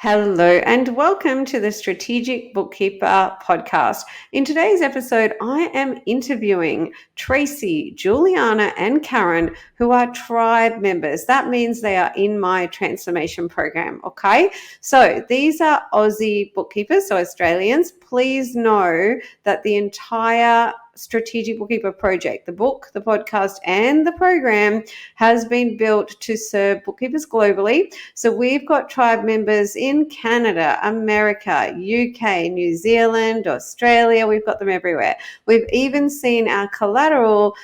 Hello and welcome to the Strategic Bookkeeper podcast. In today's episode, I am interviewing Tracy, Julianna, and Karen, who are tribe members. That means they are in my transformation program. Okay, so these are Aussie bookkeepers, so Australians. Please know that the entire Strategic Bookkeeper project, the book, the podcast, and the program has been built to serve bookkeepers globally. So we've got tribe members in Canada, America, UK, New Zealand, Australia. We've got them everywhere. We've even seen our collateral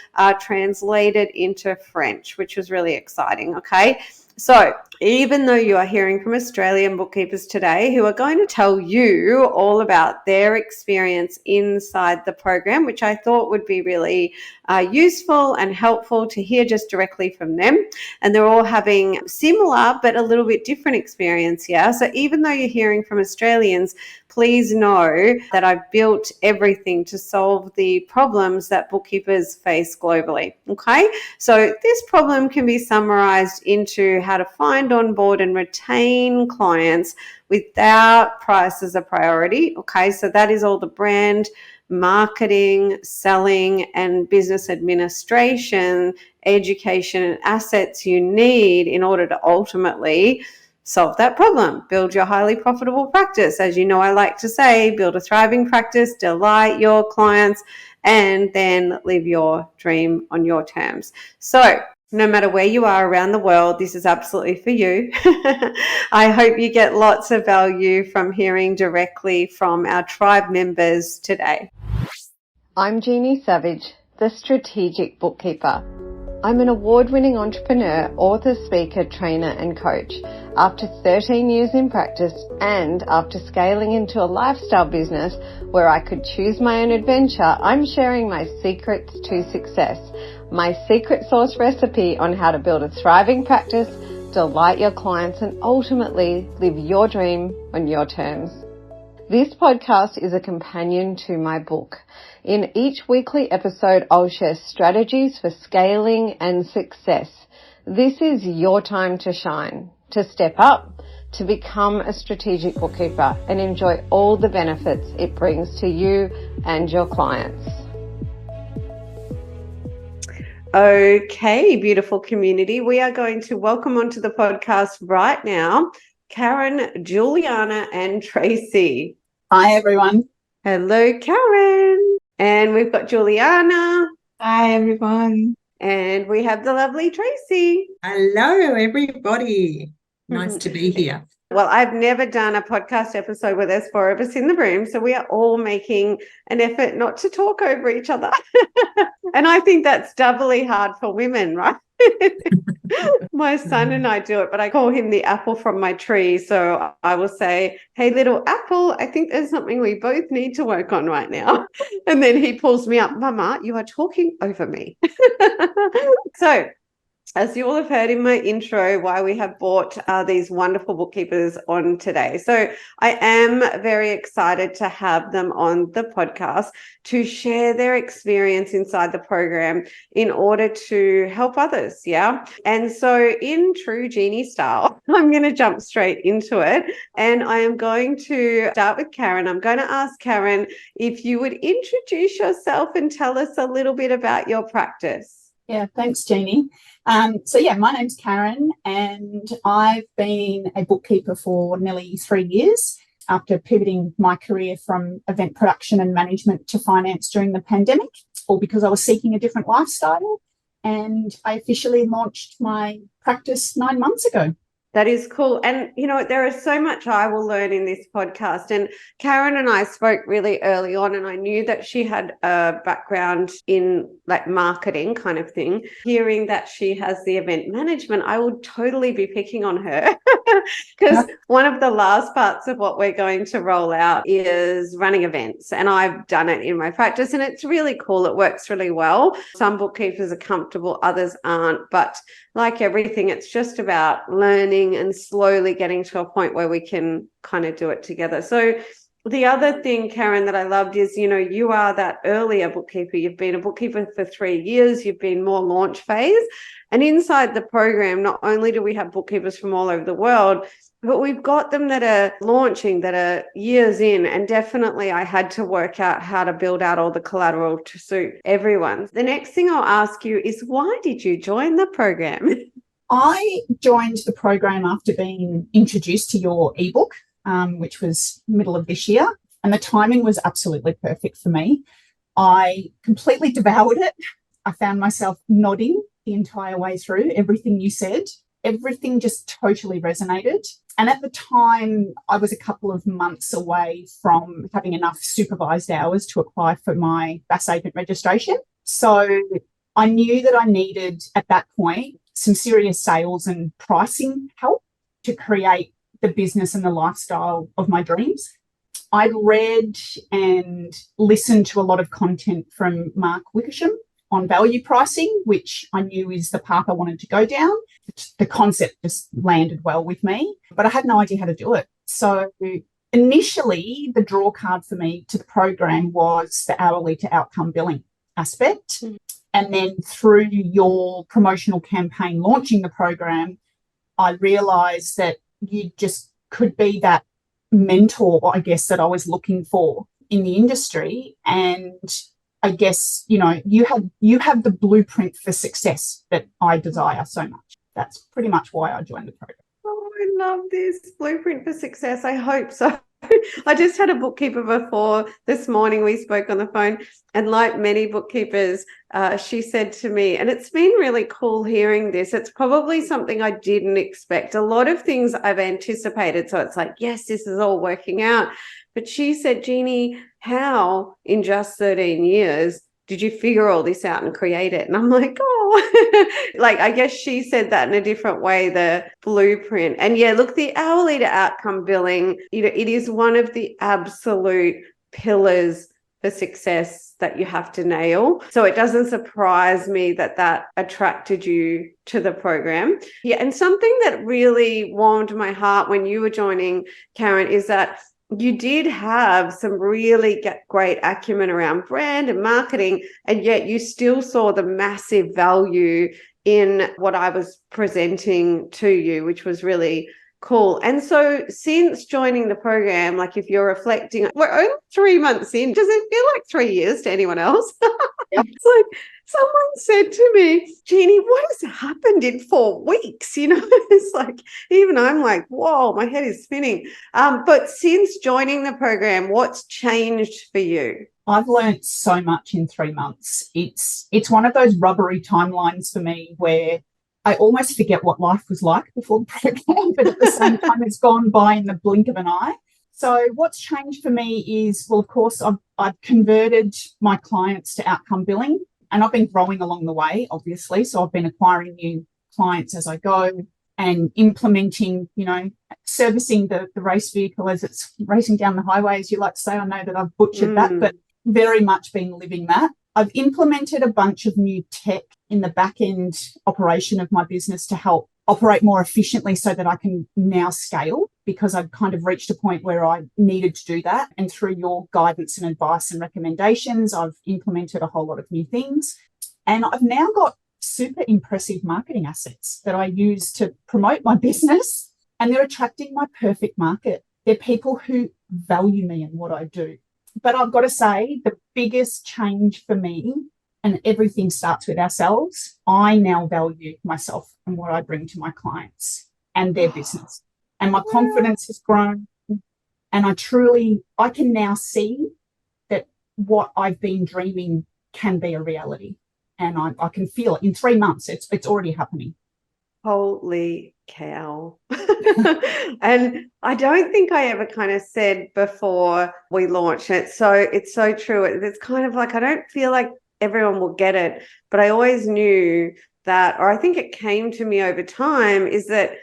translated into French, which was really exciting. Okay. So even though you are hearing from Australian bookkeepers today who are going to tell you all about their experience inside the program, which I thought would be really useful and helpful to hear just directly from them. And they're all having similar but a little bit different experience here. So even though you're hearing from Australians, please know that I've built everything to solve the problems that bookkeepers face globally. Okay, so this problem can be summarized into how to find, onboard, and retain clients without price as a priority. Okay, so that is all the brand, marketing, selling, and business administration, education, and assets you need in order to ultimately solve that problem. Build your highly profitable practice. As you know, I like to say, build a thriving practice, delight your clients, and then live your dream on your terms. So no matter where you are around the world, this is absolutely for you. I hope you get lots of value from hearing directly from our tribe members today. I'm Jeannie Savage, the Strategic Bookkeeper. I'm an award-winning entrepreneur, author, speaker, trainer and coach. After 13 years in practice and after scaling into a lifestyle business where I could choose my own adventure, I'm sharing my secrets to success, my secret sauce recipe on how to build a thriving practice, delight your clients and ultimately live your dream on your terms. This podcast is a companion to my book. In each weekly episode, I'll share strategies for scaling and success. This is your time to shine, to step up, to become a strategic bookkeeper and enjoy all the benefits it brings to you and your clients. Okay, beautiful community. We are going to welcome onto the podcast right now, Karen, Julianna, and Tracy. Hi, everyone. Hello, Karen. And we've got Julianna. Hi, everyone. And we have the lovely Tracy. Hello, everybody. Nice to be here. Well, I've never done a podcast episode where there's four of us in the room, so we are all making an effort not to talk over each other. And I think that's doubly hard for women, right? My son and I do it, but I call him the apple from my tree. So I will say, hey, little apple, I think there's something we both need to work on right now. And then he pulls me up, Mama, you are talking over me. So as you all have heard in my intro, why we have brought these wonderful bookkeepers on today. So I am very excited to have them on the podcast to share their experience inside the program in order to help others. Yeah. And so in true Jeannie style, I'm going to jump straight into it. And I am going to start with Karen. I'm going to ask Karen if you would introduce yourself and tell us a little bit about your practice. Yeah, thanks, Jeannie. My name's Karen and I've been a bookkeeper for nearly 3 years after pivoting my career from event production and management to finance during the pandemic, all because I was seeking a different lifestyle. And I officially launched my practice 9 months ago. That is cool. And, you know, there is so much I will learn in this podcast. And Karen and I spoke really early on, and I knew that she had a background in like marketing kind of thing. Hearing that she has the event management, I would totally be picking on her because one of the last parts of what we're going to roll out is running events. And I've done it in my practice and it's really cool. It works really well. Some bookkeepers are comfortable, others aren't. But like everything, it's just about learning and slowly getting to a point where we can kind of do it together. So the other thing, Karen, that I loved is, you are that earlier bookkeeper. You've been a bookkeeper for 3 years. You've been more launch phase. And inside the program, not only do we have bookkeepers from all over the world, but we've got them that are launching, that are years in. And definitely I had to work out how to build out all the collateral to suit everyone. The next thing I'll ask you is, why did you join the program? I joined the program after being introduced to your ebook, which was middle of this year, and the timing was absolutely perfect for me. I completely devoured it. I found myself nodding the entire way through everything you said. Everything just totally resonated. And at the time, I was a couple of months away from having enough supervised hours to apply for my BAS agent registration. So I knew that I needed, at that point, some serious sales and pricing help to create the business and the lifestyle of my dreams. I'd read and listened to a lot of content from Mark Wickersham on value pricing, which I knew is the path I wanted to go down. The concept just landed well with me, but I had no idea how to do it. So initially, the draw card for me to the program was the hourly to outcome billing aspect. And then through your promotional campaign launching the program, I realised that you just could be that mentor, I guess, that I was looking for in the industry. And I guess, you have the blueprint for success that I desire so much. That's pretty much why I joined the program. Oh, I love this blueprint for success. I hope so. I just had a bookkeeper before this morning. We spoke on the phone, and like many bookkeepers, she said to me, and it's been really cool hearing this. It's probably something I didn't expect. A lot of things I've anticipated. So it's like, yes, this is all working out. But she said, Jeannie, how in just 13 years did you figure all this out and create it? And I'm like, oh, like, I guess she said that in a different way, the blueprint. And yeah, look, the hourly to outcome billing, it is one of the absolute pillars for success that you have to nail. So it doesn't surprise me that attracted you to the program. Yeah. And something that really warmed my heart when you were joining, Karen, is that you did have some really great acumen around brand and marketing, and yet you still saw the massive value in what I was presenting to you, which was really cool. And so since joining the program, like if you're reflecting, we're only 3 months in. Does it feel like 3 years to anyone else? Yep. It's like someone said to me, Jeannie, what has happened in 4 weeks? It's like, even I'm like, whoa, my head is spinning. But since joining the program, what's changed for you? I've learned so much in 3 months. It's one of those rubbery timelines for me where I almost forget what life was like before the program, but at the same time, it's gone by in the blink of an eye. So what's changed for me is, well, of course, I've converted my clients to outcome billing, and I've been growing along the way, obviously. So I've been acquiring new clients as I go and implementing, servicing the race vehicle as it's racing down the highway, as you like to say. I know that I've butchered that, but very much been living that. I've implemented a bunch of new tech in the back end operation of my business to help operate more efficiently so that I can now scale, because I've kind of reached a point where I needed to do that. And through your guidance and advice and recommendations, I've implemented a whole lot of new things. And I've now got super impressive marketing assets that I use to promote my business, and they're attracting my perfect market. They're people who value me and what I do. But I've got to say, the biggest change for me, and everything starts with ourselves, I now value myself and what I bring to my clients and their business. And my confidence has grown. And I can now see that what I've been dreaming can be a reality. And I can feel it in 3 months. It's already happening. Holy cow. And I don't think I ever kind of said before we launched it. So it's so true. It's kind of like, I don't feel like everyone will get it, but I always knew that, or I think it came to me over time, is that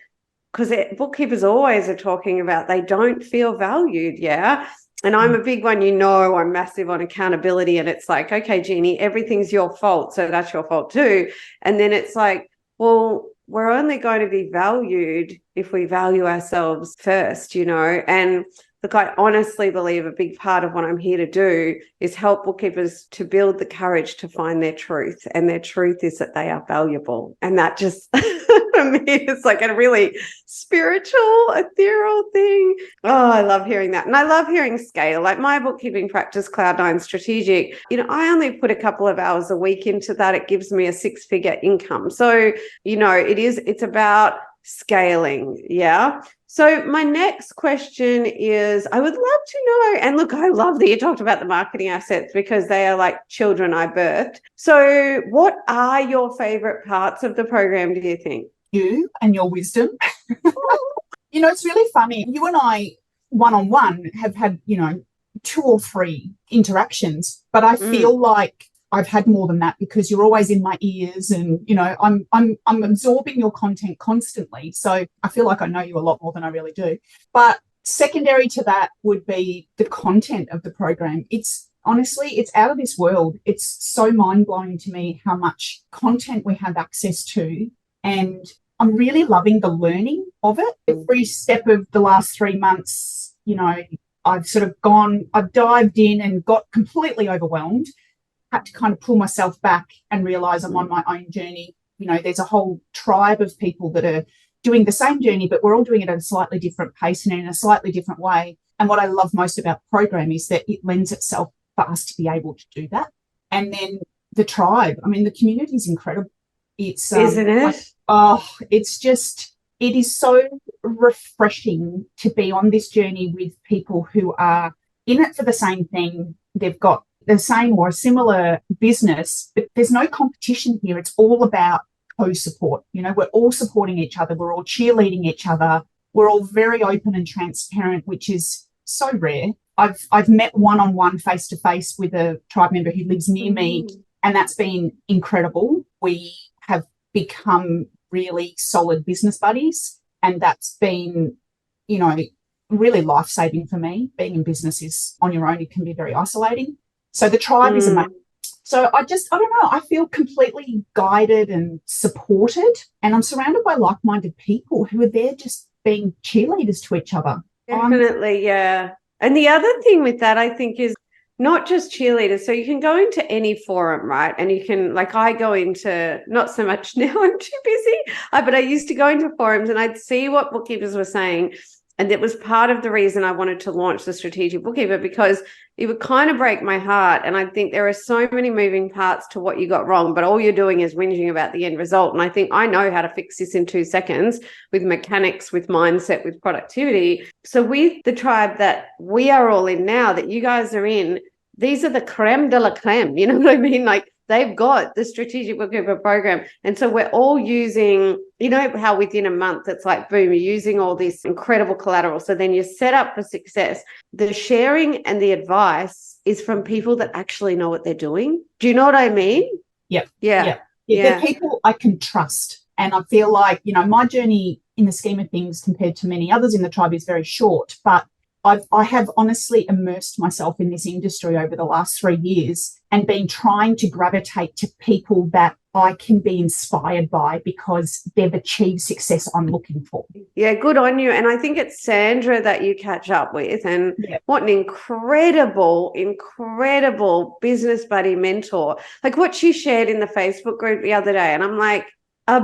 because bookkeepers always are talking about they don't feel valued. Yeah. And I'm a big one, I'm massive on accountability, and it's like, okay, Jeannie, everything's your fault, so that's your fault too. And then it's like, well, we're only going to be valued if we value ourselves first, and look, I honestly believe a big part of what I'm here to do is help bookkeepers to build the courage to find their truth. And their truth is that they are valuable. And that just, for me, it's like a really spiritual, ethereal thing. Oh, I love hearing that. And I love hearing scale. Like my bookkeeping practice, Cloud9 Strategic, I only put a couple of hours a week into that. It gives me a 6-figure income. So, it's about scaling. Yeah. So my next question is, I would love to know, and look, I love that you talked about the marketing assets because they are like children I birthed. So what are your favorite parts of the program, do you think? You and your wisdom. It's really funny. You and I, one-on-one, have had, 2 or 3 interactions, but I feel like I've had more than that because you're always in my ears and, I'm absorbing your content constantly. So I feel like I know you a lot more than I really do. But secondary to that would be the content of the program. It's out of this world. It's so mind-blowing to me how much content we have access to. And I'm really loving the learning of it. Every step of the last 3 months, I've dived in and got completely overwhelmed. Had to kind of pull myself back and realize I'm on my own journey. There's a whole tribe of people that are doing the same journey, but we're all doing it at a slightly different pace and in a slightly different way. And what I love most about the program is that it lends itself for us to be able to do that. And then the tribe, the community is incredible. It's isn't it? It is so refreshing to be on this journey with people who are in it for the same thing. They've got the same or a similar business, but there's no competition here. It's all about co-support. We're all supporting each other. We're all cheerleading each other. We're all very open and transparent, which is so rare. I've met one-on-one, face-to-face with a tribe member who lives near me, and that's been incredible. We have become really solid business buddies, and that's been, really life-saving for me. Being in business is on your own. It can be very isolating. So the tribe is amazing. So I don't know, I feel completely guided and supported, and I'm surrounded by like-minded people who are there just being cheerleaders to each other. Definitely, yeah. And the other thing with that, I think, is not just cheerleaders. So you can go into any forum, right? And you can, like, I go into, not so much now, I'm too busy, but I used to go into forums and I'd see what bookkeepers were saying. And it was part of the reason I wanted to launch the Strategic Bookkeeper, because it would kind of break my heart. And I think there are so many moving parts to what you got wrong, but all you're doing is whinging about the end result. And I think I know how to fix this in 2 seconds with mechanics, with mindset, with productivity. So with the tribe that we are all in now, that you guys are in, these are the creme de la creme. You know what I mean? Like, they've got the Strategic Bookkeeper program. And so we're all using, how within a month, it's like, boom, you're using all this incredible collateral. So then you're set up for success. The sharing and the advice is from people that actually know what they're doing. Do you know what I mean? Yep. Yeah. They're people I can trust. And I feel like, my journey in the scheme of things compared to many others in the tribe is very short, but I have honestly immersed myself in this industry over the last 3 years and been trying to gravitate to people that I can be inspired by because they've achieved success I'm looking for. Yeah, good on you. And I think it's Sandra that you catch up with. And what an incredible business buddy mentor. Like what she shared in the Facebook group the other day. And I'm like,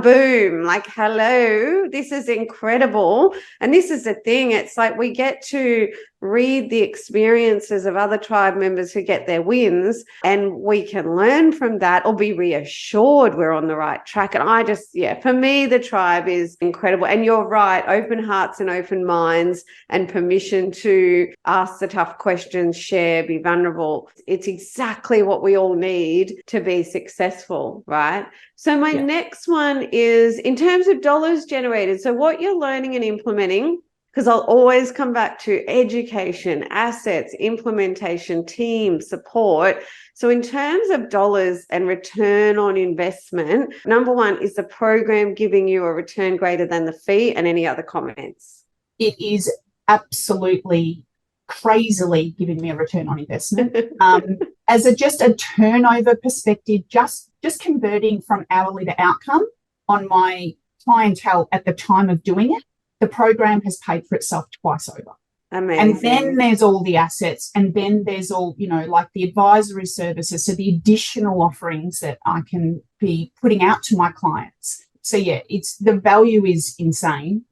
boom, like, hello, this is incredible. And this is the thing. It's like we get to read the experiences of other tribe members who get their wins, and we can learn from that or be reassured we're on the right track. And for me, the tribe is incredible. And you're right, open hearts and open minds and permission to ask the tough questions, share, be vulnerable. It's exactly what we all need to be successful, right? So my next one is in terms of dollars generated. So what you're learning and implementing, because I'll always come back to education, assets, implementation, team, support. So in terms of dollars and return on investment, number one, is the program giving you a return greater than the fee? And any other comments? It is absolutely crazily giving me a return on investment. As just a turnover perspective, just converting from hourly to outcome on my clientele at the time of doing it, the program has paid for itself twice over. Amazing. And then there's all the assets, and then there's all, like the advisory services, so the additional offerings that I can be putting out to my clients. So yeah, the value is insane.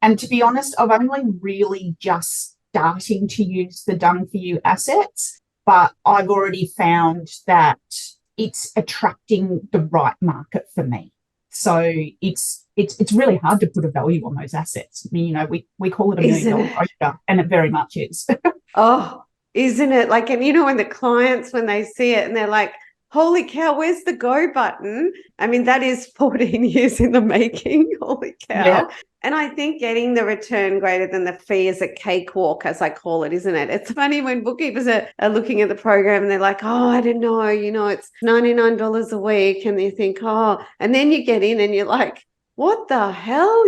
And to be honest, I've only really just starting to use the done for you assets, but I've already found that it's attracting the right market for me. So it's really hard to put a value on those assets. I mean, we call it $1 million brochure, and it very much is. Oh, isn't it? Like, and when the clients, when they see it and they're like, holy cow, where's the go button? I mean, that is 14 years in the making. Holy cow. Yeah. And I think getting the return greater than the fee is a cakewalk, as I call it, isn't it? It's funny when bookkeepers are looking at the program and they're like, oh, I don't know, it's $99 a week. And you think, oh, and then you get in and you're like, what the hell?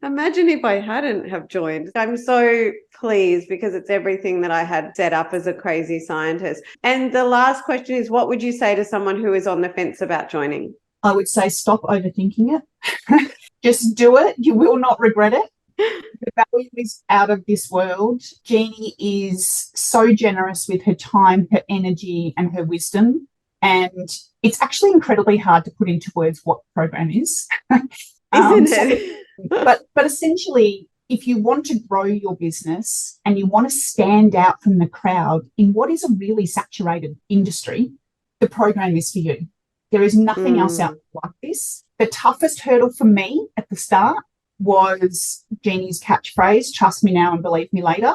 Imagine if I hadn't have joined. I'm so pleased because it's everything that I had set up as a crazy scientist. And the last question is, what would you say to someone who is on the fence about joining? I would say stop overthinking it. Just do it. You will not regret it. The value is out of this world. Jeannie is so generous with her time, her energy, and her wisdom. And it's actually incredibly hard to put into words what the program is. Isn't it? But essentially, if you want to grow your business and you want to stand out from the crowd in what is a really saturated industry, the program is for you. There is nothing else out like this. The toughest hurdle for me at the start was Jeannie's catchphrase, trust me now and believe me later.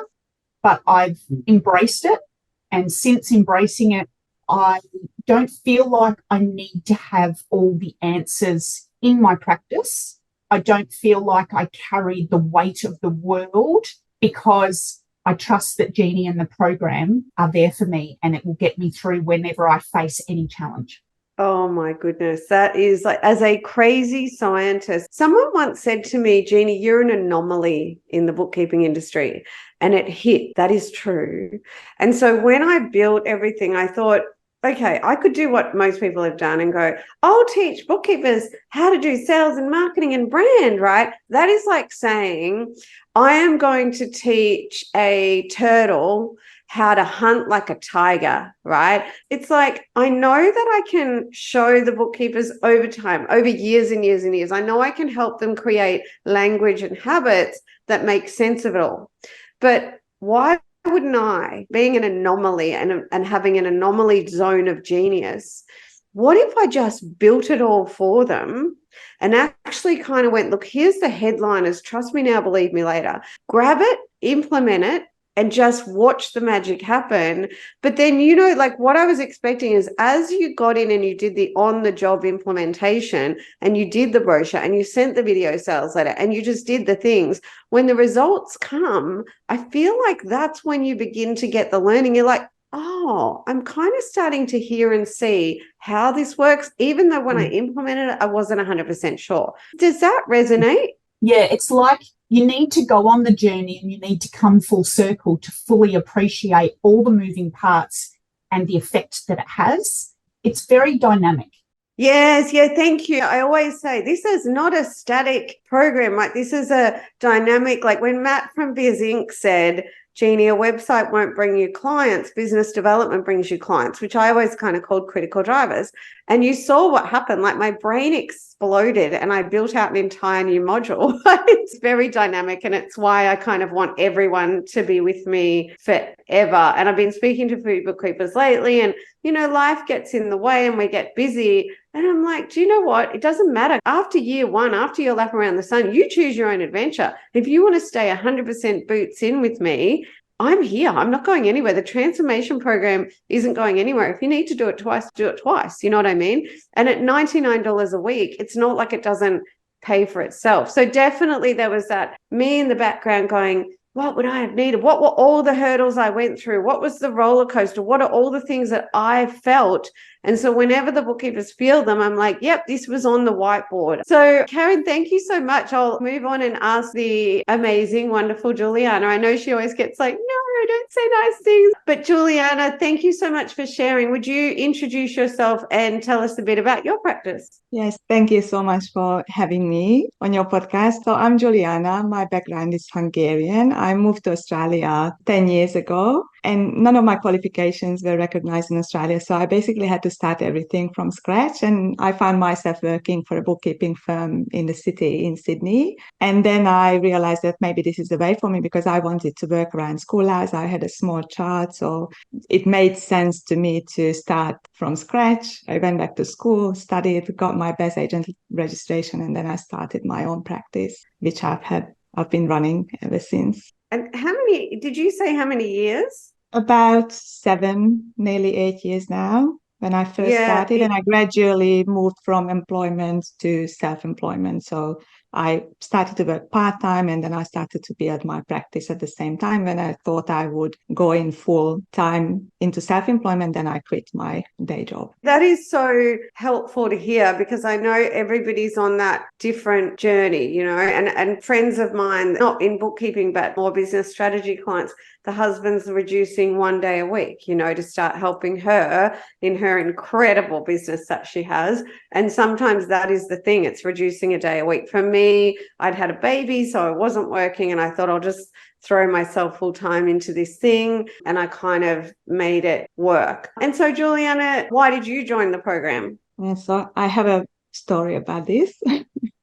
But I've embraced it. And since embracing it, I don't feel like I need to have all the answers in my practice. I don't feel like I carry the weight of the world because I trust that Jeannie and the program are there for me and it will get me through whenever I face any challenge. Oh my goodness. That is like, as a crazy scientist, someone once said to me, Jeannie, you're an anomaly in the bookkeeping industry. And it hit. That is true. And so when I built everything, I thought, okay, I could do what most people have done and go, I'll teach bookkeepers how to do sales and marketing and brand, right? That is like saying, I am going to teach a turtle how to hunt like a tiger, right? It's like, I know that I can show the bookkeepers over time, over years and years and years. I know I can help them create language and habits that make sense of it all. But why wouldn't I, being an anomaly and having an anomaly zone of genius, what if I just built it all for them and actually kind of went, look, here's the headliners, trust me now, believe me later, grab it, implement it, and just watch the magic happen. But then, like what I was expecting is as you got in and you did the on-the-job implementation and you did the brochure and you sent the video sales letter and you just did the things, when the results come, I feel like that's when you begin to get the learning. You're like, oh, I'm kind of starting to hear and see how this works, even though when I implemented it, I wasn't 100% sure. Does that resonate? Yeah, it's like you need to go on the journey and you need to come full circle to fully appreciate all the moving parts and the effect that it has. It's very dynamic. Yes, yeah, thank you. I always say this is not a static program, right? This is a dynamic, like when Matt from Biz Inc. said, Jeannie, a website won't bring you clients, business development brings you clients, which I always kind of called critical drivers. And you saw what happened, like my brain exploded and I built out an entire new module. It's very dynamic and it's why I kind of want everyone to be with me forever. And I've been speaking to food bookkeepers lately and, life gets in the way and we get busy. And I'm like, do you know what? It doesn't matter. After year one, after your lap around the sun, you choose your own adventure. If you want to stay 100% boots in with me, I'm here. I'm not going anywhere. The transformation program isn't going anywhere. If you need to do it twice, do it twice. You know what I mean? And at $99 a week, it's not like it doesn't pay for itself. So definitely there was that me in the background going, what would I have needed? What were all the hurdles I went through? What was the roller coaster? What are all the things that I felt? And so whenever the bookkeepers feel them, I'm like, yep, this was on the whiteboard. So Karen, thank you so much. I'll move on and ask the amazing, wonderful Julianna. I know she always gets like, no, don't say nice things. But Julianna, thank you so much for sharing. Would you introduce yourself and tell us a bit about your practice? Yes, thank you so much for having me on your podcast. So I'm Juliana. My background is Hungarian. I moved to Australia 10 years ago, and none of my qualifications were recognized in Australia. So I basically had to start everything from scratch. And I found myself working for a bookkeeping firm in the city in Sydney. And then I realized that maybe this is the way for me because I wanted to work around school hours. I had a small child, so it made sense to me to start from scratch. I went back to school, studied, got my best agent registration, and then I started my own practice, which I've been running ever since. And did you say how many years? About 7, nearly 8 years now when I first started, and I gradually moved from employment to self-employment. So I started to work part-time, and then I started to build my practice at the same time. When I thought I would go in full-time into self-employment, then I quit my day job. That is so helpful to hear because I know everybody's on that different journey, and friends of mine, not in bookkeeping, but more business strategy clients, the husband's reducing 1 day a week, to start helping her in her incredible business that she has. And sometimes that is the thing, it's reducing a day a week. For me, I'd had a baby, so I wasn't working, and I thought I'll just throw myself full time into this thing, and I kind of made it work. And so, Julianna, why did you join the program? Yeah, so I have a story about this.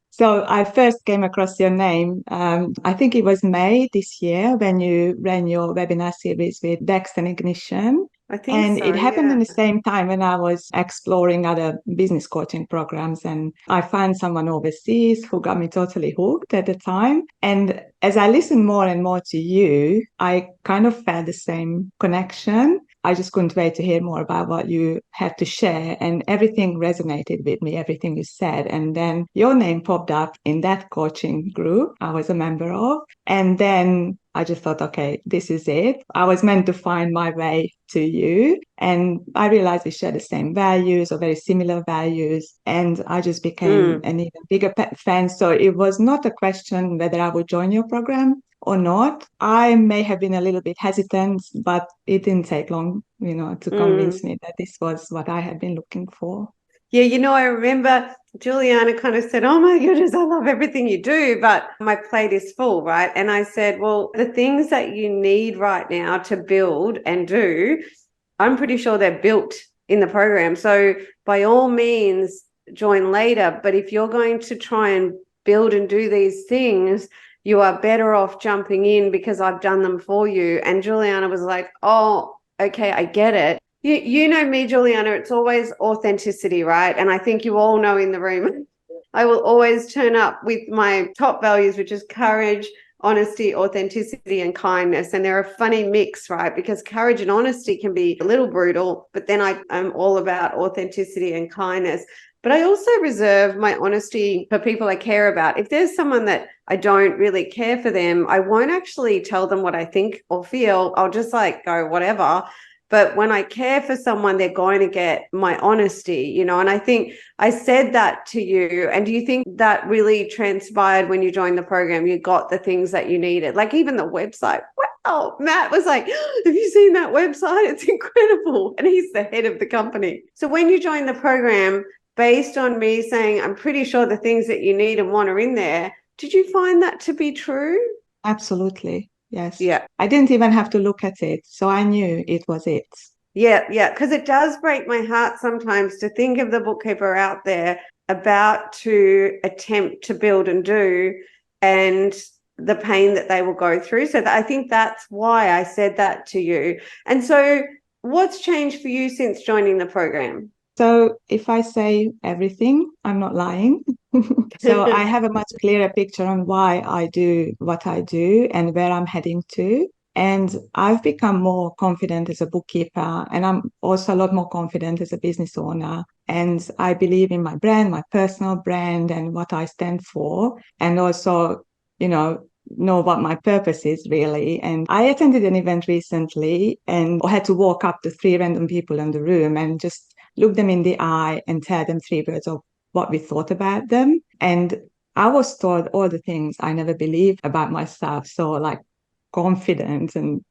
So I first came across your name, I think it was May this year when you ran your webinar series with Dex and Ignition. I think and so, it happened yeah. in the same time when I was exploring other business coaching programs, and I found someone overseas who got me totally hooked at the time. And as I listened more and more to you, I kind of felt the same connection. I just couldn't wait to hear more about what you had to share, and everything resonated with me, everything you said. And then your name popped up in that coaching group I was a member of. And then I just thought, okay, this is it. I was meant to find my way to you. And I realized we share the same values or very similar values. And I just became an even bigger fan. So it was not a question whether I would join your program or not. I may have been a little bit hesitant, but it didn't take long, to convince me that this was what I had been looking for. Yeah, I remember Juliana kind of said, oh my goodness, I love everything you do, but my plate is full, right? And I said, well, the things that you need right now to build and do, I'm pretty sure they're built in the program. So by all means, join later. But if you're going to try and build and do these things, you are better off jumping in because I've done them for you. And Juliana was like, oh, okay, I get it. You know me, Juliana, it's always authenticity, right? And I think you all know in the room, I will always turn up with my top values, which is courage, honesty, authenticity, and kindness. And they're a funny mix, right? Because courage and honesty can be a little brutal, but then I'm all about authenticity and kindness. But I also reserve my honesty for people I care about. If there's someone that I don't really care for them, I won't actually tell them what I think or feel. I'll just go, whatever. But when I care for someone, they're going to get my honesty, and I think I said that to you. And do you think that really transpired when you joined the program? You got the things that you needed, like even the website. Wow, Matt was like, have you seen that website? It's incredible. And he's the head of the company. So when you joined the program, based on me saying, I'm pretty sure the things that you need and want are in there, did you find that to be true? Absolutely. Yes. Yeah. I didn't even have to look at it. So I knew it was it. Yeah. Because it does break my heart sometimes to think of the bookkeeper out there about to attempt to build and do, and the pain that they will go through. So I think that's why I said that to you. And so what's changed for you since joining the program? So if I say everything, I'm not lying. So I have a much clearer picture on why I do what I do and where I'm heading to. And I've become more confident as a bookkeeper, and I'm also a lot more confident as a business owner. And I believe in my brand, my personal brand, and what I stand for. And also, know what my purpose is really. And I attended an event recently and had to walk up to 3 random people in the room and just look them in the eye and tell them 3 words of what we thought about them. And I was told all the things I never believed about myself. So confident and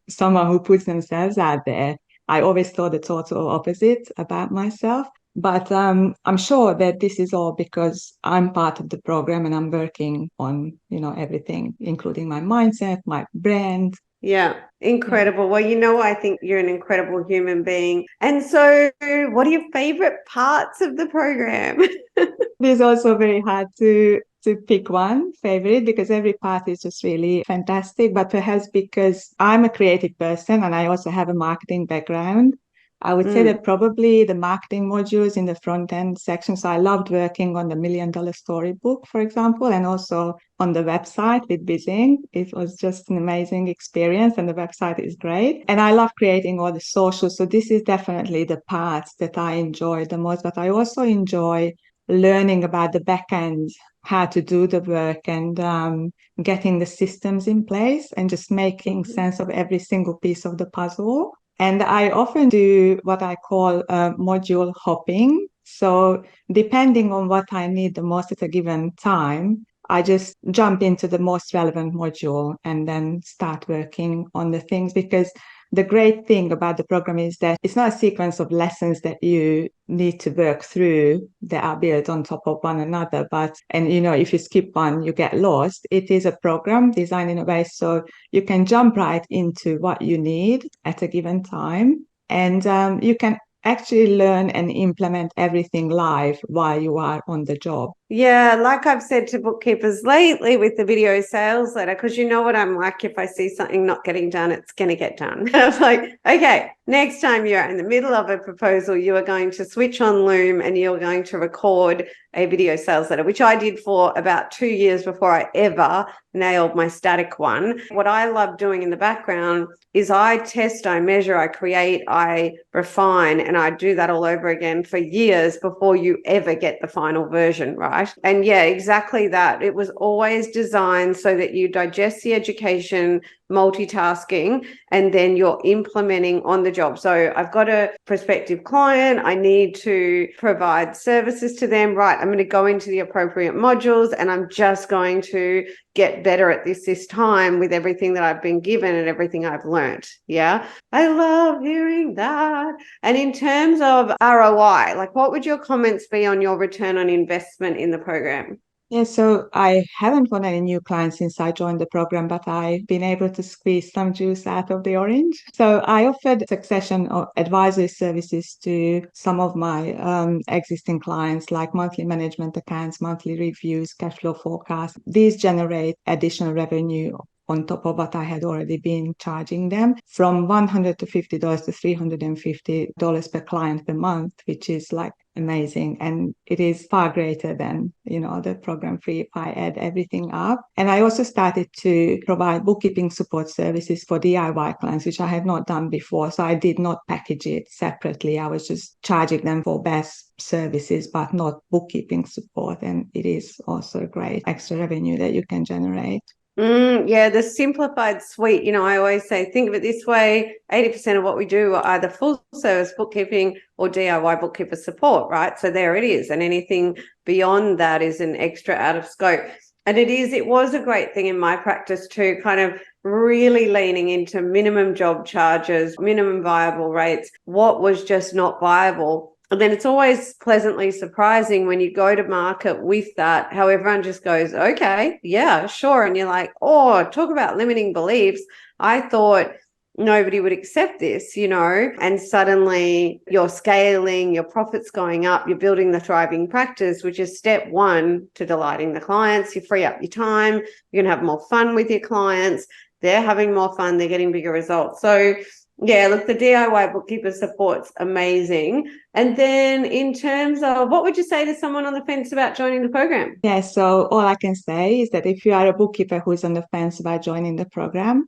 someone who puts themselves out there. I always thought the total opposite about myself. But I'm sure that this is all because I'm part of the program and I'm working on, everything, including my mindset, my brand. Yeah, incredible. Yeah. Well, I think you're an incredible human being. And so what are your favorite parts of the program? It is also very hard to pick one favorite because every part is just really fantastic. But perhaps because I'm a creative person and I also have a marketing background, I would say that probably the marketing modules in the front end section. So I loved working on the $1 Million Storybook, for example, and also on the website with Bizing. It was just an amazing experience and the website is great. And I love creating all the socials. So this is definitely the parts that I enjoy the most, but I also enjoy learning about the back end, how to do the work and getting the systems in place and just making sense of every single piece of the puzzle. And I often do what I call module hopping. So depending on what I need the most at a given time, I just jump into the most relevant module and then start working on the things, because the great thing about the program is that it's not a sequence of lessons that you need to work through that are built on top of one another. And if you skip one, you get lost. It is a program designed in a way so you can jump right into what you need at a given time. And you can actually learn and implement everything live while you are on the job. Yeah, like I've said to bookkeepers lately with the video sales letter, because you know what I'm like, if I see something not getting done, it's going to get done. I was like, okay, next time you're in the middle of a proposal, you are going to switch on Loom and you're going to record a video sales letter, which I did for about 2 years before I ever nailed my static one. What I love doing in the background is I test, I measure, I create, I refine, and I do that all over again for years before you ever get the final version, right? And yeah, exactly that. It was always designed so that you digest the education, multitasking, and then you're implementing on the job. So I've got a prospective client. I need to provide services to them. Right. I'm going to go into the appropriate modules and I'm just going to get better at this time with everything that I've been given and everything I've learned. Yeah. I love hearing that. And in terms of ROI, like what would your comments be on your return on investment in the program? Yeah, so I haven't won any new clients since I joined the program, but I've been able to squeeze some juice out of the orange. So I offered succession or advisory services to some of my existing clients, like monthly management accounts, monthly reviews, cash flow forecasts. These generate additional revenue on top of what I had already been charging them, from $150 to $350 per client per month, which is like amazing. And it is far greater than, the program fee if I add everything up. And I also started to provide bookkeeping support services for DIY clients, which I had not done before. So I did not package it separately. I was just charging them for best services, but not bookkeeping support. And it is also a great extra revenue that you can generate. Yeah, the simplified suite, I always say, think of it this way, 80% of what we do are either full service bookkeeping or DIY bookkeeper support, right? So there it is. And anything beyond that is an extra out of scope. And it was a great thing in my practice too, kind of really leaning into minimum job charges, minimum viable rates, what was just not viable. And then it's always pleasantly surprising when you go to market with that, how everyone just goes, okay, yeah, sure. And you're like, oh, talk about limiting beliefs. I thought nobody would accept this, and suddenly you're scaling, your profits going up, you're building the thriving practice, which is step one to delighting the clients. You free up your time, you're going to have more fun with your clients. They're having more fun, they're getting bigger results. So yeah, look, the DIY bookkeeper support's amazing. And then in terms of what would you say to someone on the fence about joining the program? Yeah, so all I can say is that if you are a bookkeeper who's on the fence about joining the program,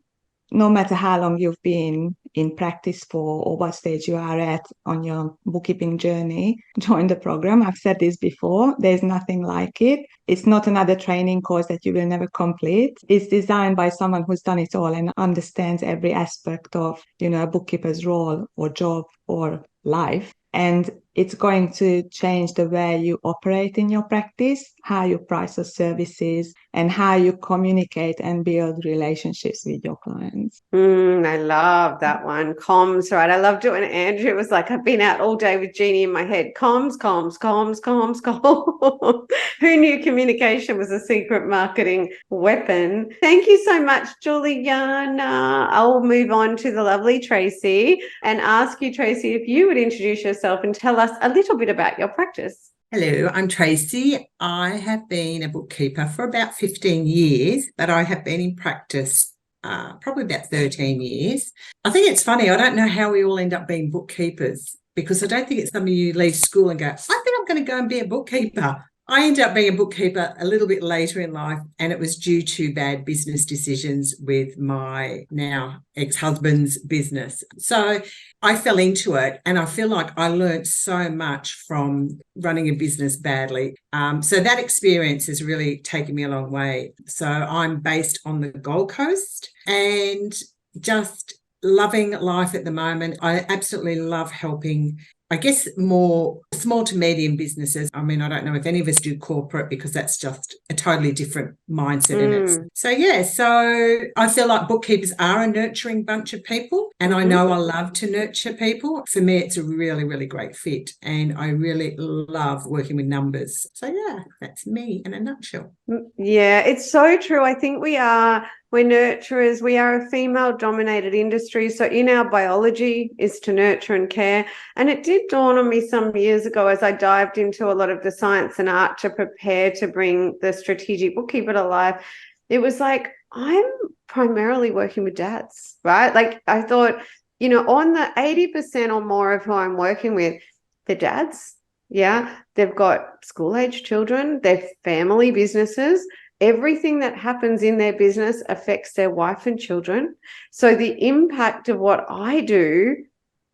no matter how long you've been in practice for or what stage you are at on your bookkeeping journey, join the program. I've said this before, there's nothing like it. It's not another training course that you will never complete. It's designed by someone who's done it all and understands every aspect of, a bookkeeper's role or job or life. And it's going to change the way you operate in your practice, how you price your services, and how you communicate and build relationships with your clients. I love that one. Comms, right? I loved it when Andrew was like, I've been out all day with Jeannie in my head. Comms, comms, comms, comms, comms. Who knew communication was a secret marketing weapon? Thank you so much, Julianna. I'll move on to the lovely Tracy and ask you, Tracy, if you would introduce yourself and tell us a little bit about your practice. Hello, I'm Tracy. I have been a bookkeeper for about 15 years, but I have been in practice probably about 13 years. I think it's funny. I don't know how we all end up being bookkeepers, because I don't think it's something you leave school and go, I think I'm going to go and be a bookkeeper. I ended up being a bookkeeper a little bit later in life, and it was due to bad business decisions with my now ex-husband's business. So I fell into it, and I feel like I learned so much from running a business badly. So that experience has really taken me a long way. So I'm based on the Gold Coast and just loving life at the moment. I absolutely love helping, I guess, more small to medium businesses. I mean, I don't know if any of us do corporate, because that's just a totally different mindset in it. So, yeah, so I feel like bookkeepers are a nurturing bunch of people, and I know I love to nurture people. For me, it's a really, really great fit, and I really love working with numbers. So, yeah, that's me in a nutshell. Yeah, it's so true. I think we're nurturers. We are a female-dominated industry. So in our biology is to nurture and care. And it did dawn on me some years ago as I dived into a lot of the science and art to prepare to bring the strategic bookkeeper to life. It was like, I'm primarily working with dads, right? Like I thought, on the 80% or more of who I'm working with, they're dads. Yeah, they've got school-age children, they're family businesses. Everything that happens in their business affects their wife and children. So the impact of what I do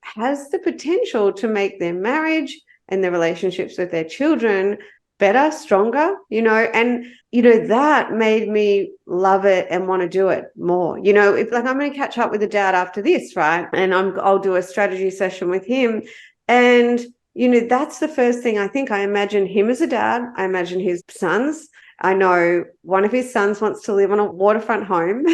has the potential to make their marriage and their relationships with their children better, stronger, and, that made me love it and want to do it more. It's like, I'm going to catch up with the dad after this, right? And I'll do a strategy session with him. And that's the first thing I think. I imagine him as a dad. I imagine his sons. I know one of his sons wants to live on a waterfront home.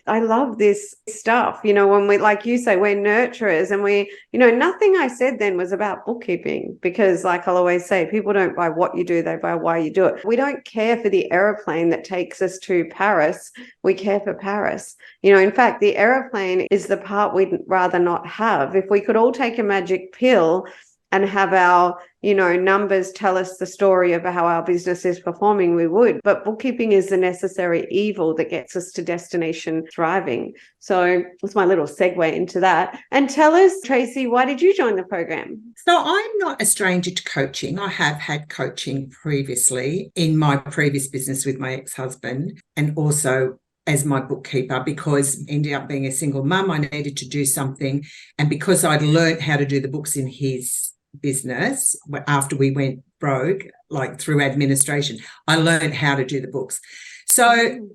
I love this stuff. When we, like you say, we're nurturers, and nothing I said then was about bookkeeping, because like I'll always say, people don't buy what you do, they buy why you do it. We don't care for the aeroplane that takes us to Paris. We care for Paris. In fact, the aeroplane is the part we'd rather not have. If we could all take a magic pill and have our, numbers tell us the story of how our business is performing, we would. But bookkeeping is the necessary evil that gets us to destination thriving. So that's my little segue into that. And tell us, Tracy, why did you join the program? So I'm not a stranger to coaching. I have had coaching previously in my previous business with my ex-husband, and also as my bookkeeper, because I ended up being a single mum. I needed to do something. And because I'd learned how to do the books in his business after we went broke, like through administration, I learned how to do the books. So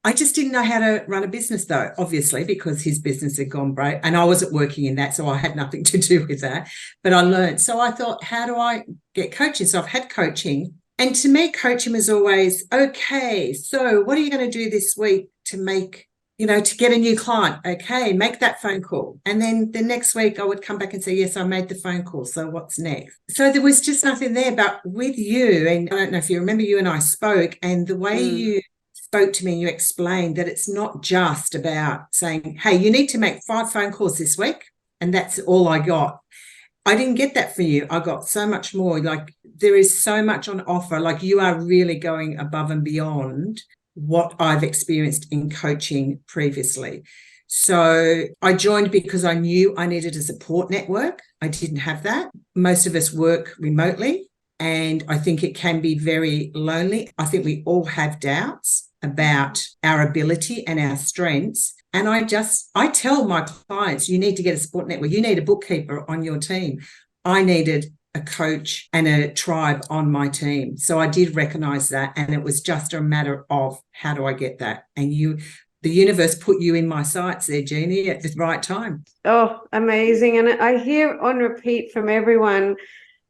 I just didn't know how to run a business, though, obviously, because his business had gone broke and I wasn't working in that, so I had nothing to do with that. But I learned. So I thought, how do I get coaching? So I've had coaching. And to me, coaching was always, okay, so what are you going to do this week to make, to get a new client? Okay, make that phone call. And then the next week I would come back and say, yes, I made the phone call. So what's next? So there was just nothing there. But with you, and I don't know if you remember, you and I spoke, and the way you spoke to me and you explained that it's not just about saying, hey, you need to make 5 phone calls this week, and that's all I got. I didn't get that for you. I got so much more. Like, there is so much on offer. Like, you are really going above and beyond what I've experienced in coaching previously. So I joined because I knew I needed a support network. I didn't have that. Most of us work remotely, and I think it can be very lonely. I think we all have doubts about our ability and our strengths. And I tell my clients, you need to get a support network. You need a bookkeeper on your team. I needed a coach and a tribe on my team. So I did recognize that. And it was just a matter of, how do I get that? And the universe put you in my sights there, Jeannie, at the right time. Oh, amazing. And I hear on repeat from everyone,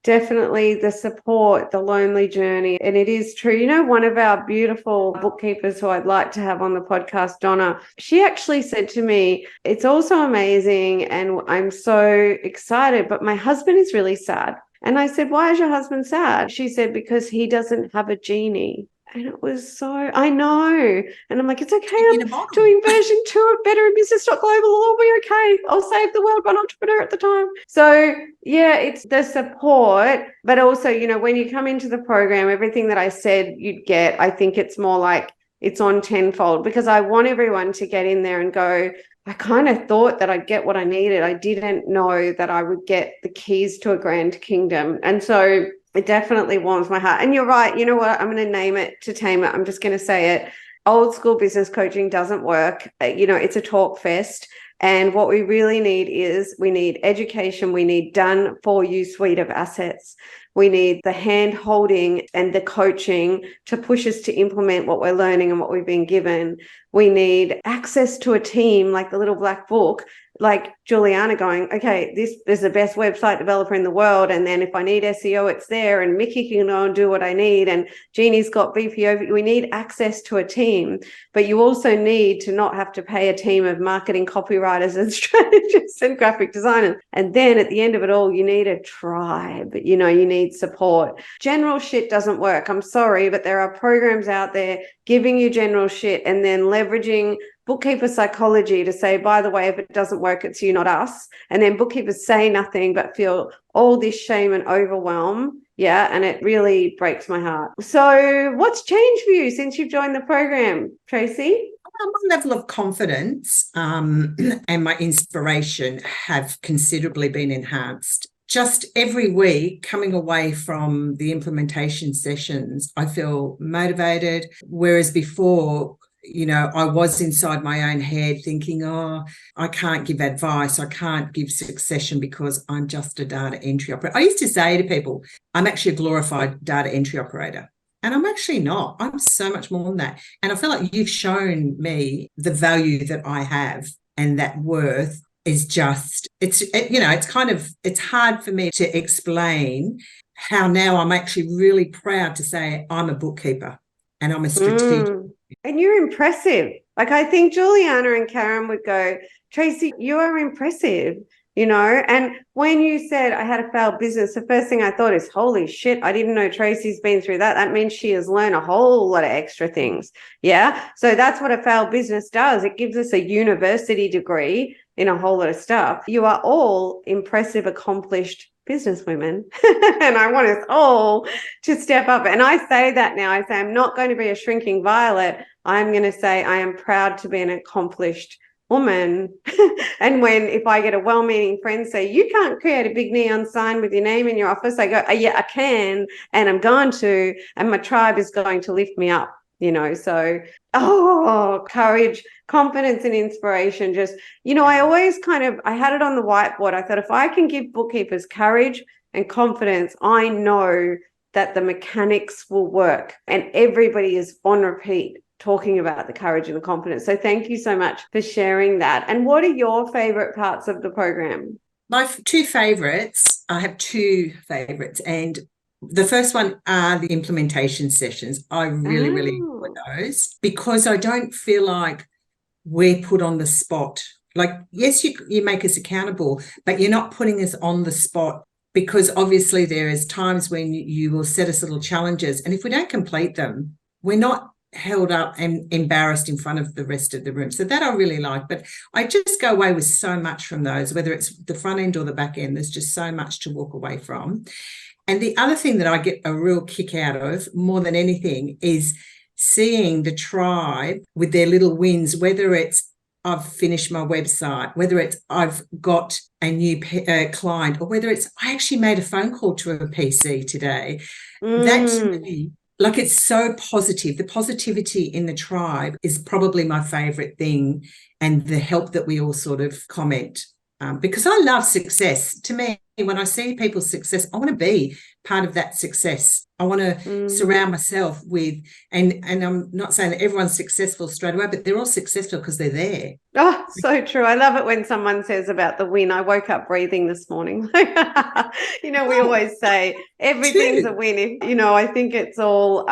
Definitely the support, the lonely journey. And it is true. You know, one of our beautiful bookkeepers who I'd like to have on the podcast, Donna, she actually said to me, it's also amazing and I'm so excited, but my husband is really sad. And I said, why is your husband sad? She said, because he doesn't have a Jeannie. And it was so, I know. And I'm like, it's okay. I'm doing version 2 of Better in Business.global. It'll all be okay. I'll save the world, one entrepreneur at the time. So yeah, it's the support, but also, you know, when you come into the program, everything that I said you'd get, I think it's more like it's on tenfold, because I want everyone to get in there and go, I kind of thought that I'd get what I needed. I didn't know that I would get the keys to a grand kingdom. And so it definitely warms my heart. And you're right. You know what? I'm going to name it to tame it. I'm just going to say it. Old school business coaching doesn't work. You know, it's a talk fest. And what we really need is we need education. We need done for you suite of assets. We need the hand holding and the coaching to push us to implement what we're learning and what we've been given. We need access to a team like the little black book, like Julianna going, okay, this is the best website developer in the world. And then if I need SEO, it's there. And Mickey can go and do what I need. And Jeannie's got BPO. We need access to a team. But you also need to not have to pay a team of marketing copywriters and strategists and graphic designers. And then at the end of it all, you need a tribe. You know, you need support. General shit doesn't work. I'm sorry, but there are programs out there giving you general shit and then leveraging bookkeeper psychology to say, by the way, if it doesn't work, it's you, not us. And then bookkeepers say nothing but feel all this shame and overwhelm. Yeah. And it really breaks my heart. So what's changed for you since you've joined the program, Tracy? My level of confidence and my inspiration have considerably been enhanced. Just every week coming away from the implementation sessions, I feel motivated, whereas before, you know, I was inside my own head thinking, oh, I can't give advice. I can't give succession because I'm just a data entry operator. I used to say to people, I'm actually a glorified data entry operator. And I'm actually not. I'm so much more than that. And I feel like you've shown me the value that I have, and that worth is just, it's hard for me to explain how now I'm actually really proud to say I'm a bookkeeper and I'm a strategic. And you're impressive. Like, I think Julianna and Karen would go, Tracy, you are impressive, you know? And when you said I had a failed business, the first thing I thought is, holy shit, I didn't know Tracy's been through that. That means she has learned a whole lot of extra things. Yeah. So that's what a failed business does. It gives us a university degree in a whole lot of stuff. You are all impressive, accomplished businesswomen. And I want us all to step up. And I say that now. I say, I'm not going to be a shrinking violet. I'm going to say, I am proud to be an accomplished woman. And if I get a well-meaning friend say, you can't create a big neon sign with your name in your office, I go, oh, yeah, I can. And I'm going to, and my tribe is going to lift me up. You know, so, courage, confidence and inspiration. Just, you know, I always I had it on the whiteboard. I thought, if I can give bookkeepers courage and confidence, I know that the mechanics will work. And everybody is on repeat talking about the courage and the confidence. So thank you so much for sharing that. And what are your favorite parts of the program? My two favorites, I have two favorites, and the first one are the implementation sessions. I really, really enjoy those because I don't feel like we're put on the spot. Like, yes, you make us accountable, but you're not putting us on the spot, because obviously there is times when you will set us little challenges. And if we don't complete them, we're not held up and embarrassed in front of the rest of the room. So that I really like. But I just go away with so much from those, whether it's the front end or the back end. There's just so much to walk away from. And the other thing that I get a real kick out of more than anything is seeing the tribe with their little wins, whether it's I've finished my website, whether it's I've got a new client, or whether it's I actually made a phone call to a PC today. That to me, like, it's so positive. The positivity in the tribe is probably my favorite thing, and the help that we all sort of comment. Because I love success. To me, when I see people's success, I want to be part of that success. I want to surround myself with, and I'm not saying that everyone's successful straight away, but they're all successful because they're there. Oh, so true. I love it when someone says about the win. I woke up breathing this morning. We always say everything's a win. I think it's all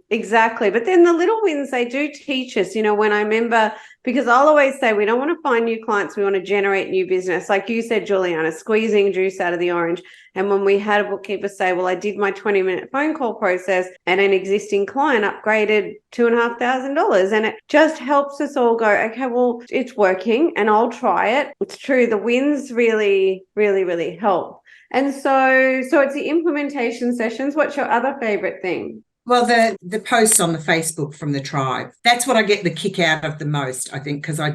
exactly. But then the little wins, they do teach us, when I remember, because I'll always say we don't want to find new clients. We want to generate new business. Like you said, Juliana, squeezing juice out of the orange. And when we had a bookkeeper say, well, I did my 20-minute phone call process and an existing client upgraded $2,500. And it just helps us all go, okay, well, it's working and I'll try it. It's true. The wins really, really, really help. And so it's the implementation sessions. What's your other favorite thing? Well, the posts on the Facebook from the tribe, that's what I get the kick out of the most, I think, because I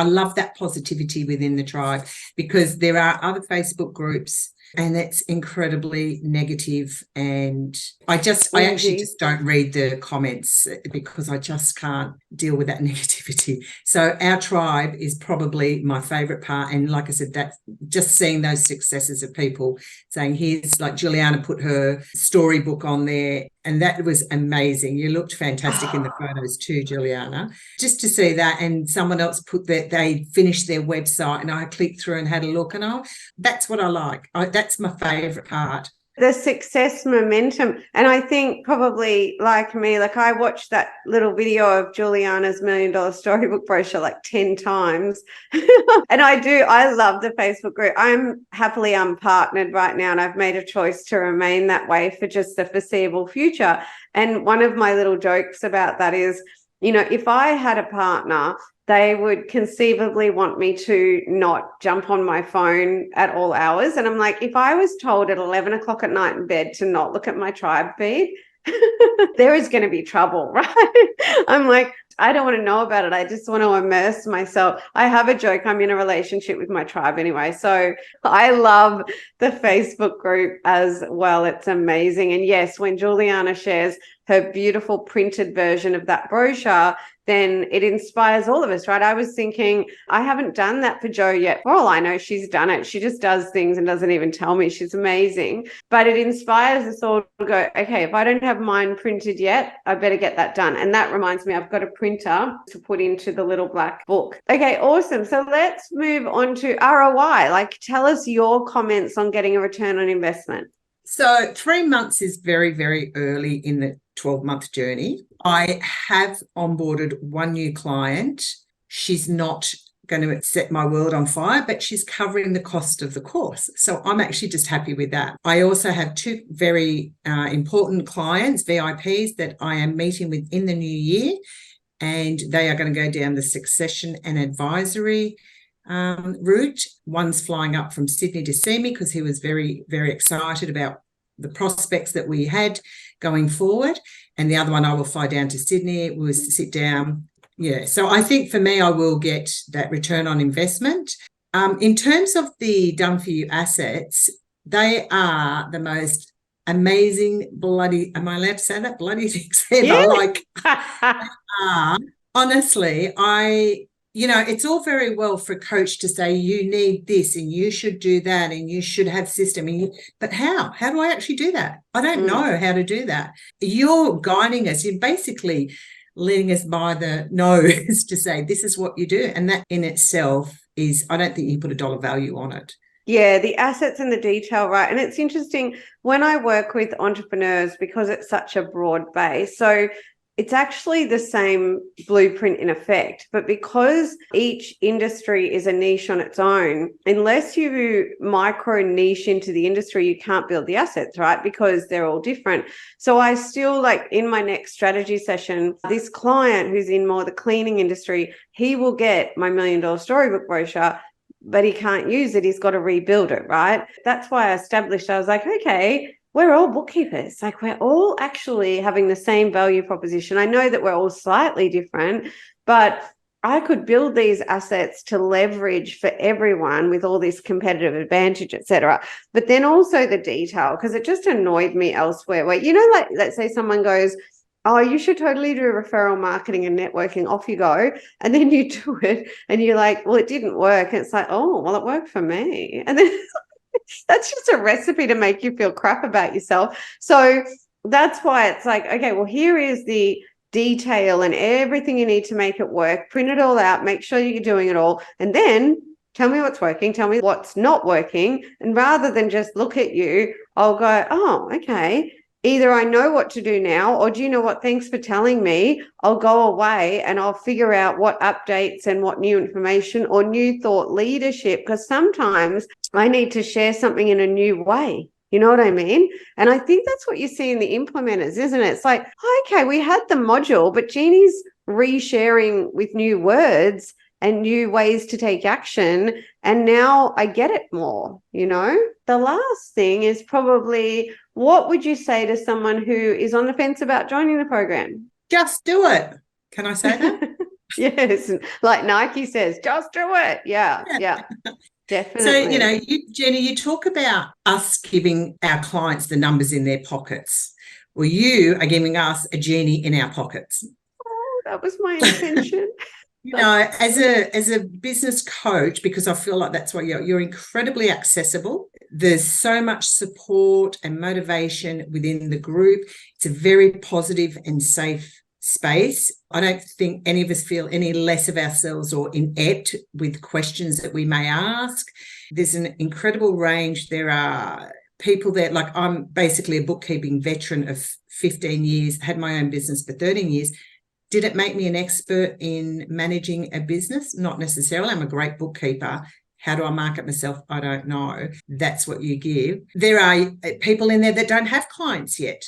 love that positivity within the tribe, because there are other Facebook groups and it's incredibly negative. And I actually just don't read the comments because I just can't deal with that negativity. So our tribe is probably my favorite part. And like I said, that's just seeing those successes of people saying, here's, like Julianna put her storybook on there. And that was amazing. You looked fantastic in the photos too, Julianna. Just to see that, and someone else put that they finished their website, and I clicked through and had a look, and that's what I like. That's my favourite part. The success momentum. And I think probably like me, like I watched that little video of Juliana's $1 million storybook brochure like 10 times. And I love the Facebook group. I'm happily unpartnered right now, and I've made a choice to remain that way for just the foreseeable future. And one of my little jokes about that is, if I had a partner, they would conceivably want me to not jump on my phone at all hours. And I'm like, if I was told at 11 o'clock at night in bed to not look at my tribe feed, there is going to be trouble, right? I'm like, I don't want to know about it. I just want to immerse myself. I have a joke. I'm in a relationship with my tribe anyway. So I love the Facebook group as well. It's amazing. And yes, when Juliana shares her beautiful printed version of that brochure, then it inspires all of us, right? I was thinking, I haven't done that for Jo yet. For all I know, she's done it. She just does things and doesn't even tell me. She's amazing. But it inspires us all to go, okay, if I don't have mine printed yet, I better get that done. And that reminds me, I've got a printer to put into the little black book. Okay, awesome. So let's move on to ROI. Like, tell us your comments on getting a return on investment. So 3 months is very, very early in the 12-month journey. I have onboarded one new client. She's not going to set my world on fire, but she's covering the cost of the course. So I'm actually just happy with that. I also have two very important clients, VIPs, that I am meeting with in the new year, and they are going to go down the succession and advisory route. One's flying up from Sydney to see me because he was very, very excited about the prospects that we had going forward. And the other one, I will fly down to Sydney. We'll sit down. Yeah. So I think for me, I will get that return on investment. In terms of the done for you assets, they are the most amazing bloody, am I allowed to say that? Bloody things ever. Yeah. Like, honestly, it's all very well for a coach to say you need this and you should do that and you should have system. But how? How do I actually do that? I don't know how to do that. You're guiding us. You're basically leading us by the nose to say this is what you do. And that in itself is, I don't think you put a dollar value on it. Yeah, the assets and the detail, right? And it's interesting when I work with entrepreneurs, because it's such a broad base. So it's actually the same blueprint in effect, but because each industry is a niche on its own, unless you micro niche into the industry, you can't build the assets, right? Because they're all different. So I still, like in my next strategy session, this client who's in more the cleaning industry, he will get my $1 million storybook brochure, but he can't use it. He's got to rebuild it, right? That's why I was like, okay, we're all bookkeepers. Like, we're all actually having the same value proposition. I know that we're all slightly different, but I could build these assets to leverage for everyone with all this competitive advantage, et cetera. But then also the detail, because it just annoyed me elsewhere where, like, let's say someone goes, oh, you should totally do referral marketing and networking. Off you go. And then you do it and you're like, well, it didn't work. And it's like, oh, well, it worked for me. And then That's just a recipe to make you feel crap about yourself. So that's why it's like, okay, well, here is the detail and everything you need to make it work. Print it all out, make sure you're doing it all, and then tell me what's working, tell me what's not working. And rather than just look at you, I'll go, oh, okay. Either I know what to do now, or do you know what? Thanks for telling me. I'll go away and I'll figure out what updates and what new information or new thought leadership, because sometimes I need to share something in a new way. You know what I mean? And I think that's what you see in the implementers, isn't it? It's like, okay, we had the module, but Jeannie's resharing with new words and new ways to take action. And now I get it more, you know? The last thing is probably, what would you say to someone who is on the fence about joining the program? Just do it. Can I say that? Yes. Like Nike says, just do it. Yeah. Definitely. So, Jenny, you talk about us giving our clients the numbers in their pockets. Well, you are giving us a genie in our pockets. Oh, that was my intention. As a business coach, because I feel like that's why you're incredibly accessible. There's so much support and motivation within the group. It's a very positive and safe space. I don't think any of us feel any less of ourselves or inept with questions that we may ask. There's an incredible range. There are people that, like, I'm basically a bookkeeping veteran of 15 years, had my own business for 13 years. Did it make me an expert in managing a business? Not necessarily. I'm a great bookkeeper. How do I market myself? I don't know. That's what you give. There are people in there that don't have clients yet.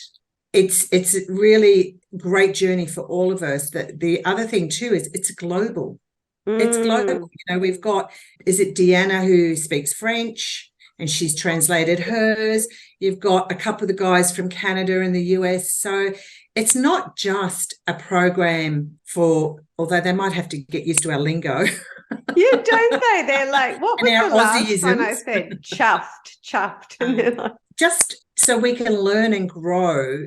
It's a really great journey for all of us. The other thing too is it's global. It's global. We've got, is it Deanna who speaks French and she's translated hers? You've got a couple of the guys from Canada and the US. So it's not just a program for, although they might have to get used to our lingo. Yeah, don't they? They're like, what was the last one I said? Chuffed. And they're like, just so we can learn and grow.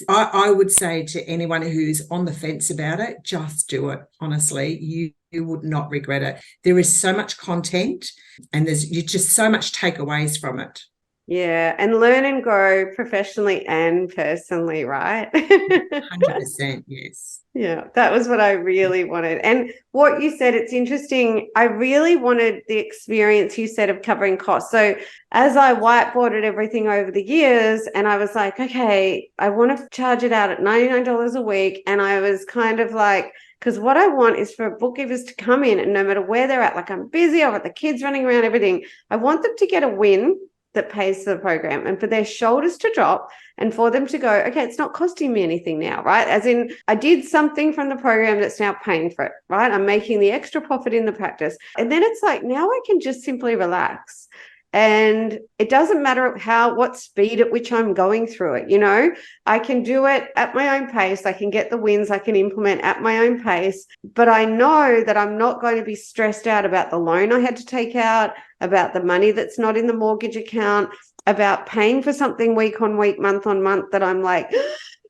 I would say to anyone who's on the fence about it, just do it. Honestly, you would not regret it. There is so much content and you just so much takeaways from it. Yeah, and learn and grow professionally and personally, right? 100%, yes. Yeah, that was what I really wanted. And what you said, it's interesting. I really wanted the experience you said of covering costs. So as I whiteboarded everything over the years, and I was like, okay, I want to charge it out at $99 a week. And I was kind of like, because what I want is for bookkeepers to come in and no matter where they're at, like I'm busy, I've got the kids running around, everything. I want them to get a win that pays for the program and for their shoulders to drop and for them to go, okay, it's not costing me anything now, right? As in, I did something from the program that's now paying for it, right? I'm making the extra profit in the practice. And then it's like, now I can just simply relax. And it doesn't matter what speed at which I'm going through it, I can do it at my own pace. I can get the wins, I can implement at my own pace, but I know that I'm not going to be stressed out about the loan I had to take out, about the money that's not in the mortgage account, about paying for something week on week, month on month that I'm like,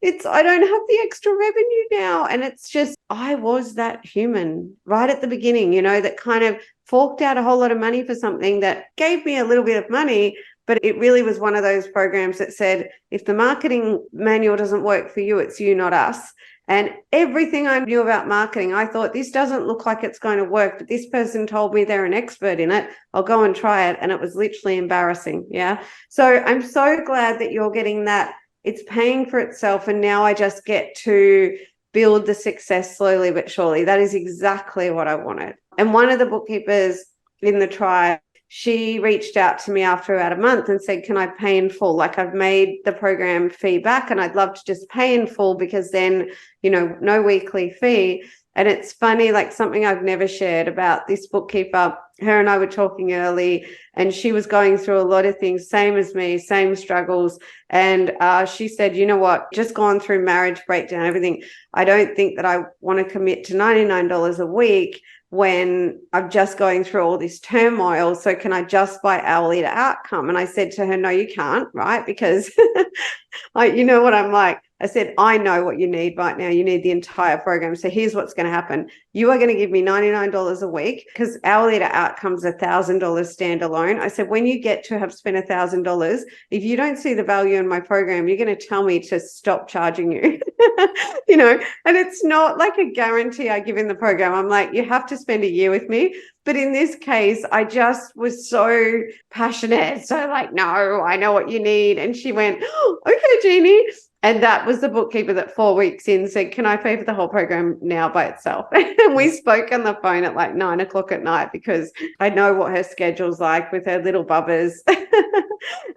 I don't have the extra revenue now. And it's just, I was that human right at the beginning, that kind of forked out a whole lot of money for something that gave me a little bit of money, but it really was one of those programs that said, if the marketing manual doesn't work for you, it's you, not us. And everything I knew about marketing, I thought, this doesn't look like it's going to work, but this person told me they're an expert in it. I'll go and try it. And it was literally embarrassing. Yeah. So I'm so glad that you're getting that. It's paying for itself. And now I just get to build the success slowly but surely. That is exactly what I wanted. And one of the bookkeepers in the tribe, she reached out to me after about a month and said, can I pay in full? Like, I've made the program fee back and I'd love to just pay in full because then, no weekly fee. And it's funny, like something I've never shared about this bookkeeper. Her and I were talking early and she was going through a lot of things, same as me, same struggles. And she said, you know what, just gone through marriage breakdown, everything. I don't think that I want to commit to $99 a week when I'm just going through all this turmoil. So can I just buy hourly to outcome? And I said to her, no, you can't, right? Because you know what I'm like, I said, I know what you need right now. You need the entire program. So here's what's going to happen. You are going to give me $99 a week because our leader outcomes $1,000 standalone. I said, when you get to have spent $1,000, if you don't see the value in my program, you're going to tell me to stop charging you. You know, and it's not like a guarantee I give in the program. I'm like, you have to spend a year with me. But in this case, I just was so passionate. So like, no, I know what you need. And she went, oh, okay, Jeannie. And that was the bookkeeper that 4 weeks in said, can I pay for the whole program now by itself? And we spoke on the phone at like 9 o'clock at night because I know what her schedule's like with her little bubbers.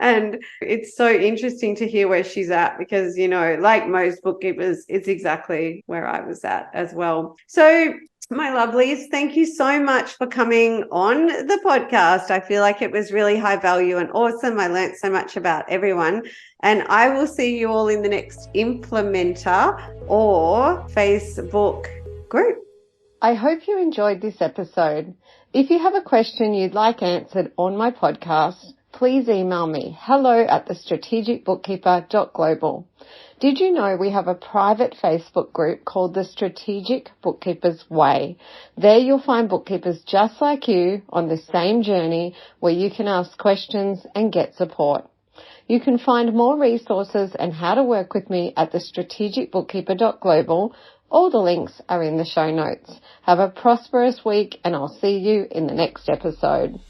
And it's so interesting to hear where she's at because, you know, like most bookkeepers, it's exactly where I was at as well. So my lovelies, thank you so much for coming on the podcast. I feel like it was really high value and awesome. I learned so much about everyone. And I will see you all in the next Implementer or Facebook group. I hope you enjoyed this episode. If you have a question you'd like answered on my podcast, please email me hello@thestrategicbookkeeper.global. Did you know we have a private Facebook group called The Strategic Bookkeepers Way? There you'll find bookkeepers just like you on the same journey where you can ask questions and get support. You can find more resources and how to work with me at thestrategicbookkeeper.global. All the links are in the show notes. Have a prosperous week and I'll see you in the next episode.